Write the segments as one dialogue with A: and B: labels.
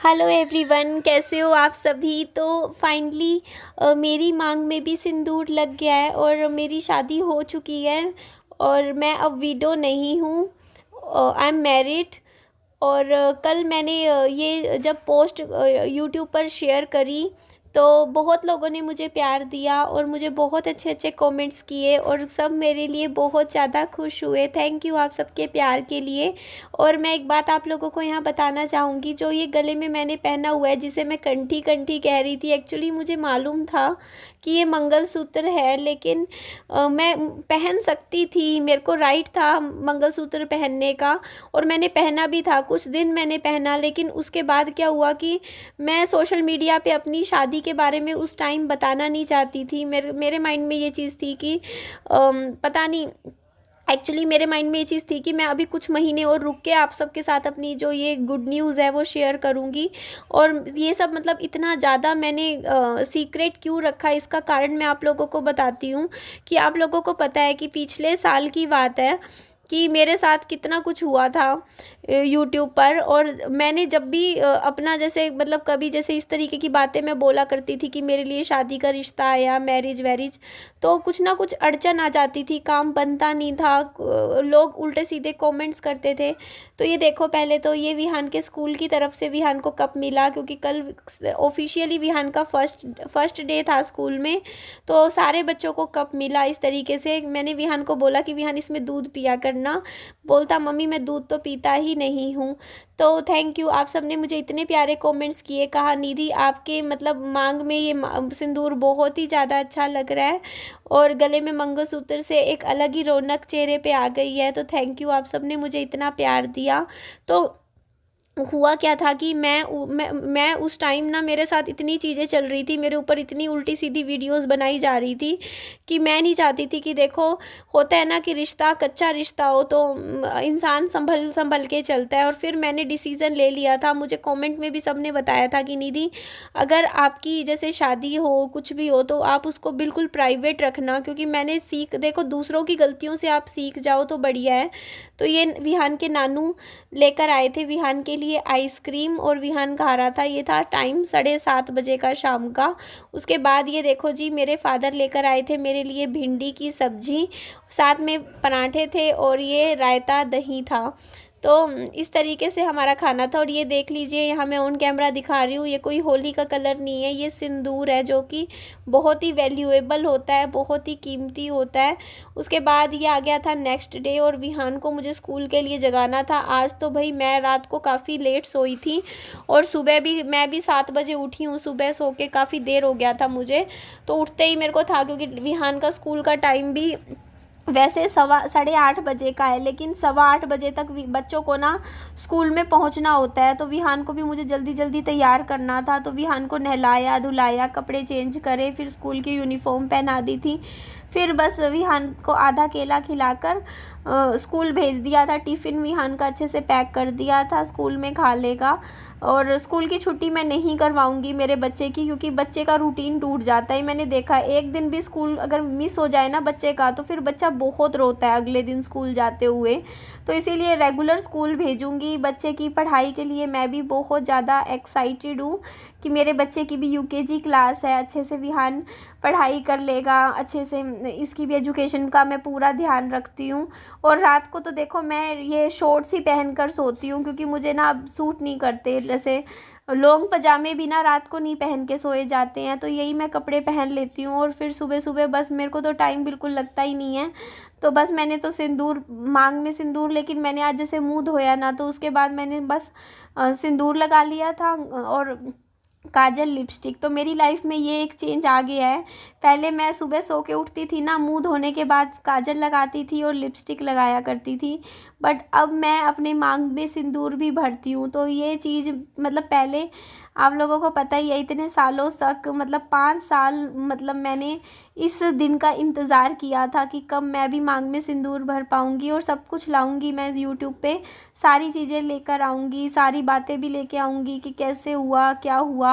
A: Hello everyone, कैसे हो आप सभी। तो फाइनली मेरी मांग में भी सिंदूर लग गया है और मेरी शादी हो चुकी है और मैं अब विडो नहीं हूँ। I am married. और कल मैंने ये जब पोस्ट यूट्यूब पर शेयर करी तो बहुत लोगों ने मुझे प्यार दिया और मुझे बहुत अच्छे अच्छे कमेंट्स किए और सब मेरे लिए बहुत ज़्यादा खुश हुए। थैंक यू आप सबके प्यार के लिए। और मैं एक बात आप लोगों को यहाँ बताना चाहूँगी, जो ये गले में मैंने पहना हुआ है जिसे मैं कंठी कंठी कह रही थी, एक्चुअली मुझे मालूम था कि ये मंगलसूत्र है, लेकिन मैं पहन सकती थी, मेरे को राइट था मंगलसूत्र पहनने का और मैंने पहना भी था। कुछ दिन मैंने पहना, लेकिन उसके बाद क्या हुआ कि मैं सोशल मीडिया पे अपनी शादी के बारे में उस टाइम बताना नहीं चाहती थी। मेरे मेरे माइंड में ये चीज़ थी कि पता नहीं, एक्चुअली मेरे माइंड में ये चीज़ थी कि मैं अभी कुछ महीने और रुक के आप सबके साथ अपनी जो ये गुड न्यूज़ है वो शेयर करूँगी। और ये सब मतलब इतना ज़्यादा मैंने सीक्रेट क्यों रखा, इसका कारण मैं आप लोगों को बताती हूँ। कि आप लोगों को पता है कि पिछले साल की बात है कि मेरे साथ कितना कुछ हुआ था यूट्यूब पर। और मैंने जब भी अपना जैसे मतलब कभी जैसे इस तरीके की बातें मैं बोला करती थी कि मेरे लिए शादी का रिश्ता आया, मैरिज वैरिज, तो कुछ ना कुछ अड़चन आ जाती थी, काम बनता नहीं था, लोग उल्टे सीधे कमेंट्स करते थे। तो ये देखो, पहले तो ये विहान के स्कूल की तरफ से विहान को कप मिला, क्योंकि कल ऑफिशियली विहान का फर्स्ट डे था स्कूल में। तो सारे बच्चों को कप मिला। इस तरीके से मैंने विहान को बोला कि विहान इसमें दूध पिया करना, बोलता मम्मी मैं दूध तो पीता ही नहीं हूँ। तो थैंक यू, आप सबने मुझे इतने प्यारे कमेंट्स किए, कहा निधि आपके मतलब मांग में ये सिंदूर बहुत ही ज़्यादा अच्छा लग रहा है और गले में मंगलसूत्र से एक अलग ही रौनक चेहरे पे आ गई है। तो थैंक यू, आप सबने मुझे इतना प्यार दिया। तो हुआ क्या था कि मैं उस टाइम ना, मेरे साथ इतनी चीज़ें चल रही थी, मेरे ऊपर इतनी उल्टी सीधी वीडियोस बनाई जा रही थी कि मैं नहीं चाहती थी कि देखो, होता है ना कि रिश्ता कच्चा रिश्ता हो तो इंसान संभल संभल के चलता है। और फिर मैंने डिसीज़न ले लिया था। मुझे कमेंट में भी सबने बताया था कि निधि अगर आपकी जैसे शादी हो कुछ भी हो तो आप उसको बिल्कुल प्राइवेट रखना, क्योंकि मैंने देखो दूसरों की गलतियों से आप सीख जाओ तो बढ़िया है। तो ये विहान के नानू लेकर आए थे विहान के लिए आइसक्रीम और विहान खा रहा था। ये था टाइम 7:30 बजे का शाम का। उसके बाद ये देखो जी, मेरे फादर लेकर आए थे मेरे लिए भिंडी की सब्जी, साथ में पराठे थे और ये रायता दही था। तो इस तरीके से हमारा खाना था। और ये देख लीजिए, यहाँ मैं ऑन कैमरा दिखा रही हूँ, ये कोई होली का कलर नहीं है, ये सिंदूर है जो कि बहुत ही वैल्यूएबल होता है, बहुत ही कीमती होता है। उसके बाद ये आ गया था नेक्स्ट डे और विहान को मुझे स्कूल के लिए जगाना था। आज तो भाई मैं रात को काफ़ी लेट सोई थी और सुबह भी मैं भी 7 बजे उठी हूँ। सुबह सो के काफ़ी देर हो गया था मुझे, तो उठते ही मेरे को था, क्योंकि विहान का स्कूल का टाइम भी वैसे 7:30 बजे का है, लेकिन 8:15 बजे तक बच्चों को ना स्कूल में पहुंचना होता है। तो विहान को भी मुझे जल्दी जल्दी तैयार करना था। तो विहान को नहलाया धुलाया, कपड़े चेंज करे, फिर स्कूल की यूनिफॉर्म पहना दी थी। फिर बस विहान को आधा केला खिलाकर स्कूल भेज दिया था। टिफ़िन विहान का अच्छे से पैक कर दिया था, स्कूल में खा लेगा। और स्कूल की छुट्टी मैं नहीं करवाऊंगी मेरे बच्चे की, क्योंकि बच्चे का रूटीन टूट जाता है। मैंने देखा एक दिन भी स्कूल अगर मिस हो जाए ना बच्चे का, तो फिर बच्चा बहुत रोता है अगले दिन स्कूल जाते हुए। तो इसीलिए रेगुलर स्कूल भेजूंगी बच्चे की पढ़ाई के लिए। मैं भी बहुत ज़्यादा एक्साइटेड हूँ कि मेरे बच्चे की भी यूकेजी क्लास है, अच्छे से विहान पढ़ाई कर लेगा अच्छे से। इसकी भी एजुकेशन का मैं पूरा ध्यान रखती हूँ। और रात को तो देखो मैं ये शॉर्ट्स ही पहन कर सोती हूँ, क्योंकि मुझे ना अब सूट नहीं करते, जैसे लॉन्ग पजामे भी ना रात को नहीं पहन के सोए जाते हैं। तो यही मैं कपड़े पहन लेती हूँ और फिर सुबह सुबह बस मेरे को तो टाइम बिल्कुल लगता ही नहीं है। तो बस मैंने तो सिंदूर, मांग में सिंदूर, लेकिन मैंने आज जैसे मुँह धोया ना, तो उसके बाद मैंने बस सिंदूर लगा लिया था और काजल लिपस्टिक। तो मेरी लाइफ में ये एक चेंज आ गया है। पहले मैं सुबह सो के उठती थी ना, मुंह धोने के बाद काजल लगाती थी और लिपस्टिक लगाया करती थी, बट अब मैं अपने मांग में सिंदूर भी भरती हूँ। तो ये चीज़ मतलब पहले आप लोगों को पता ही है, इतने सालों तक मतलब 5 साल मतलब मैंने इस दिन का इंतज़ार किया था कि कब मैं भी मांग में सिंदूर भर पाऊँगी। और सब कुछ लाऊँगी मैं यूट्यूब पे, सारी चीज़ें लेकर आऊँगी, सारी बातें भी लेके आऊँगी कि कैसे हुआ क्या हुआ।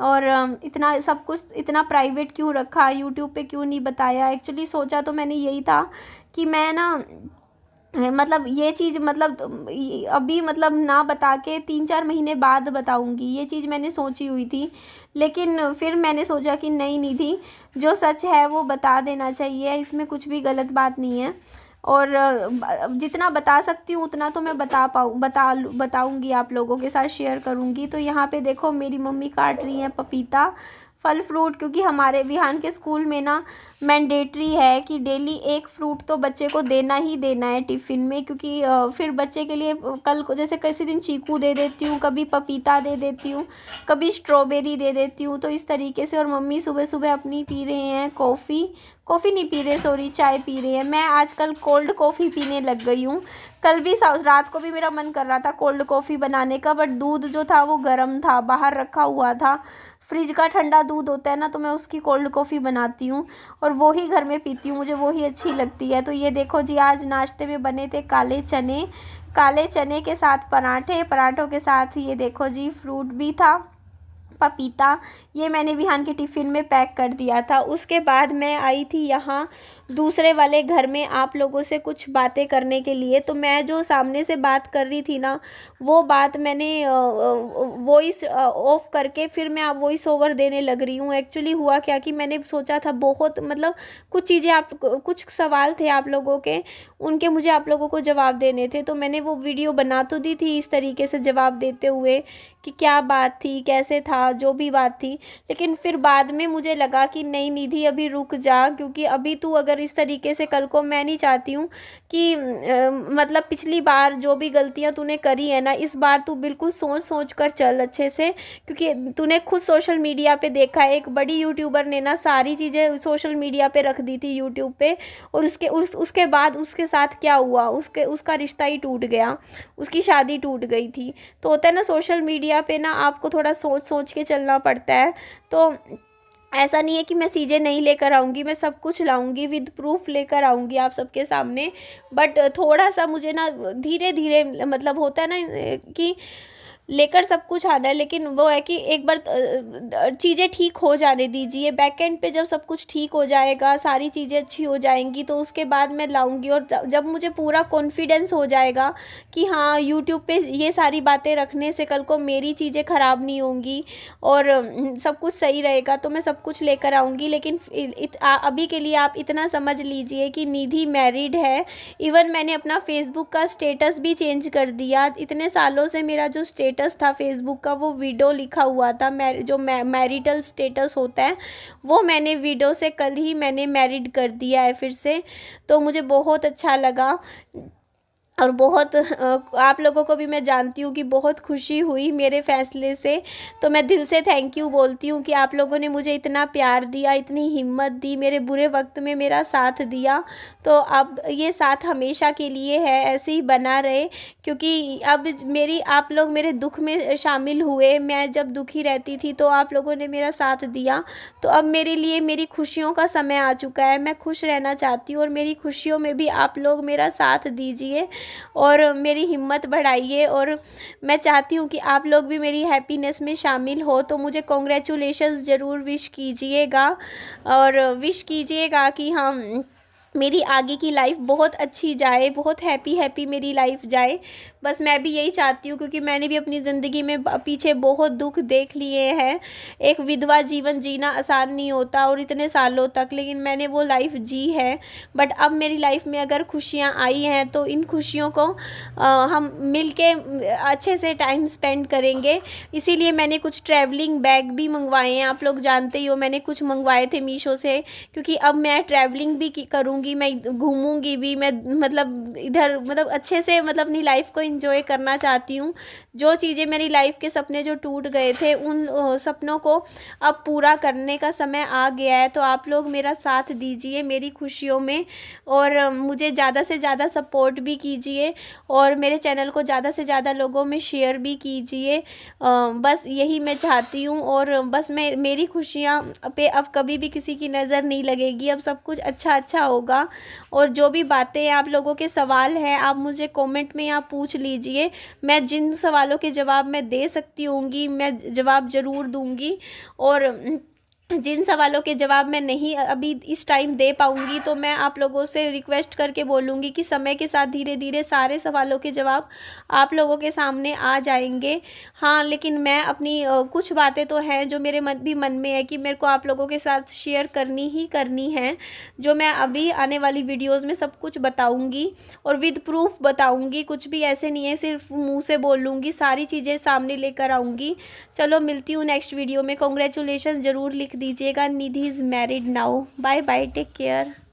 A: और इतना सब कुछ इतना प्राइवेट क्यों रखा, यूट्यूब पे क्यों नहीं बताया। एक्चुअली सोचा तो मैंने यही था कि मैं ना मतलब ये चीज़ मतलब अभी मतलब ना बता के 3-4 महीने बाद बताऊंगी, ये चीज़ मैंने सोची हुई थी। लेकिन फिर मैंने सोचा कि नहीं निधि, जो सच है वो बता देना चाहिए, इसमें कुछ भी गलत बात नहीं है। और जितना बता सकती हूँ उतना तो मैं बताऊंगी, आप लोगों के साथ शेयर करूंगी। तो यहाँ पे देखो मेरी मम्मी काट रही हैं पपीता, फल फ्रूट, क्योंकि हमारे विहान के स्कूल में ना मैंडेटरी है कि डेली एक फ्रूट तो बच्चे को देना ही देना है टिफ़िन में, क्योंकि फिर बच्चे के लिए कल को जैसे किसी दिन चीकू दे देती हूँ, कभी पपीता दे देती हूँ, कभी स्ट्रॉबेरी दे देती हूँ, तो इस तरीके से। और मम्मी सुबह सुबह अपनी पी रहे हैं कॉफ़ी, कॉफ़ी नहीं पी रहे, सॉरी, चाय पी रहे हैं। मैं आजकल कोल्ड कॉफ़ी पीने लग गई हूँ। कल भी रात को भी मेरा मन कर रहा था कोल्ड कॉफ़ी बनाने का, बट दूध जो था वो गर्म था, बाहर रखा हुआ था। फ्रिज का ठंडा दूध होता है ना, तो मैं उसकी कोल्ड कॉफ़ी बनाती हूँ और वो ही घर में पीती हूँ, मुझे वो ही अच्छी लगती है। तो ये देखो जी, आज नाश्ते में बने थे काले चने, काले चने के साथ पराठे, पराठों के साथ ये देखो जी फ्रूट भी था, पपीता। ये मैंने विहान के टिफ़िन में पैक कर दिया था। उसके बाद मैं आई थी यहाँ दूसरे वाले घर में आप लोगों से कुछ बातें करने के लिए। तो मैं जो सामने से बात कर रही थी ना, वो बात मैंने वॉइस ऑफ करके फिर मैं अब वॉइस ओवर देने लग रही हूँ। एक्चुअली हुआ क्या कि मैंने सोचा था बहुत मतलब कुछ चीज़ें कुछ सवाल थे आप लोगों के, उनके मुझे आप लोगों को जवाब देने थे। तो मैंने वो वीडियो बना तो दी थी इस तरीके से जवाब देते हुए कि क्या बात थी, कैसे था, जो भी बात थी। लेकिन फिर बाद में मुझे लगा कि नहीं निधि, अभी रुक जा, क्योंकि अभी तू अगर इस तरीके से कल को, मैं नहीं चाहती हूँ कि मतलब पिछली बार जो भी गलतियाँ तूने करी है ना, इस बार तू बिल्कुल सोच सोच कर चल अच्छे से। क्योंकि तूने खुद सोशल मीडिया पे देखा है, एक बड़ी यूट्यूबर ने ना सारी चीज़ें सोशल मीडिया पे रख दी थी यूट्यूब पे, और उसके बाद उसके साथ क्या हुआ, उसका रिश्ता ही टूट गया, उसकी शादी टूट गई थी। तो होता है ना सोशल मीडिया पे ना, आपको थोड़ा सोच सोच के चलना पड़ता है। तो ऐसा नहीं है कि मैं चीज़ें नहीं लेकर आऊँगी, मैं सब कुछ लाऊँगी, विद प्रूफ लेकर आऊँगी आप सबके सामने। बट थोड़ा सा मुझे ना धीरे धीरे, मतलब होता है ना कि लेकर सब कुछ आना है, लेकिन वो है कि एक बार चीज़ें ठीक हो जाने दीजिए। बैक एंड पे जब सब कुछ ठीक हो जाएगा, सारी चीज़ें अच्छी हो जाएंगी, तो उसके बाद मैं लाऊंगी। और जब मुझे पूरा कॉन्फिडेंस हो जाएगा कि हाँ यूट्यूब पे ये सारी बातें रखने से कल को मेरी चीज़ें ख़राब नहीं होंगी और सब कुछ सही रहेगा, तो मैं सब कुछ लेकर आऊँगी। लेकिन अभी के लिए आप इतना समझ लीजिए कि निधि मैरिड है। इवन मैंने अपना फेसबुक का स्टेटस भी चेंज कर दिया। इतने सालों से मेरा जो स्टेटस था फेसबुक का, वो विडो लिखा हुआ था, जो मैरिटल स्टेटस होता है, वो मैंने विडो से कल ही मैंने मैरिड कर दिया है फिर से। तो मुझे बहुत अच्छा लगा और बहुत आप लोगों को भी मैं जानती हूँ कि बहुत खुशी हुई मेरे फ़ैसले से। तो मैं दिल से थैंक यू बोलती हूँ कि आप लोगों ने मुझे इतना प्यार दिया, इतनी हिम्मत दी, मेरे बुरे वक्त में मेरा साथ दिया। तो अब ये साथ हमेशा के लिए है, ऐसे ही बना रहे, क्योंकि अब आप लोग मेरे दुख में शामिल हुए। मैं जब दुखी रहती थी तो आप लोगों ने मेरा साथ दिया। तो अब मेरे लिए मेरी खुशियों का समय आ चुका है, मैं खुश रहना चाहती हूँ और मेरी खुशियों में भी आप लोग मेरा साथ दीजिए और मेरी हिम्मत बढ़ाइए। और मैं चाहती हूँ कि आप लोग भी मेरी हैप्पीनेस में शामिल हो। तो मुझे कॉन्ग्रेचुलेशंस ज़रूर विश कीजिएगा और विश कीजिएगा कि हम मेरी आगे की लाइफ बहुत अच्छी जाए, बहुत हैप्पी मेरी लाइफ जाए। बस मैं भी यही चाहती हूँ, क्योंकि मैंने भी अपनी ज़िंदगी में पीछे बहुत दुख देख लिए हैं। एक विधवा जीवन जीना आसान नहीं होता और इतने सालों तक, लेकिन मैंने वो लाइफ जी है। बट अब मेरी लाइफ में अगर खुशियाँ आई हैं तो इन खुशियों को हम मिल के अच्छे से टाइम स्पेंड करेंगे। इसीलिए मैंने कुछ ट्रैवलिंग बैग भी मंगवाए हैं, आप लोग जानते ही हो, मैंने कुछ मंगवाए थे मीशो से, क्योंकि अब मैं ट्रैवलिंग भी करूँगी, मैं घूमूंगी भी, मैं मतलब इधर मतलब अच्छे से मतलब अपनी लाइफ को एंजॉय करना चाहती हूँ। जो चीज़ें मेरी लाइफ के सपने जो टूट गए थे, उन सपनों को अब पूरा करने का समय आ गया है। तो आप लोग मेरा साथ दीजिए मेरी खुशियों में और मुझे ज़्यादा से ज़्यादा सपोर्ट भी कीजिए और मेरे चैनल को ज़्यादा से ज़्यादा लोगों में शेयर भी कीजिए। बस यही मैं चाहती हूँ और बस मेरी खुशियाँ पे अब कभी भी किसी की नज़र नहीं लगेगी। अब सब कुछ अच्छा अच्छा होगा। और जो भी बातें आप लोगों के सवाल हैं, आप मुझे कमेंट में आप पूछ लीजिए। मैं जिन सवालों के जवाब मैं दे सकती होंगी, मैं जवाब ज़रूर दूंगी। और जिन सवालों के जवाब मैं नहीं अभी इस टाइम दे पाऊँगी, तो मैं आप लोगों से रिक्वेस्ट करके बोलूँगी कि समय के साथ धीरे-धीरे सारे सवालों के जवाब आप लोगों के सामने आ जाएँगे। हाँ, लेकिन मैं अपनी कुछ बातें तो हैं जो मेरे मन में है कि मेरे को आप लोगों के साथ शेयर करनी ही करनी है, जो मैं अभी आने वाली वीडियोज़ में सब कुछ बताऊँगी और विद प्रूफ़ बताऊँगी। कुछ भी ऐसे नहीं है सिर्फ़ मुँह से बोलूँगी, सारी चीज़ें सामने लेकर आऊँगी। चलो मिलती हूँ नेक्स्ट वीडियो में। कांग्रेचुलेशन ज़रूर लिख दीजिएगा। Nidhi is married now. Bye bye, take care.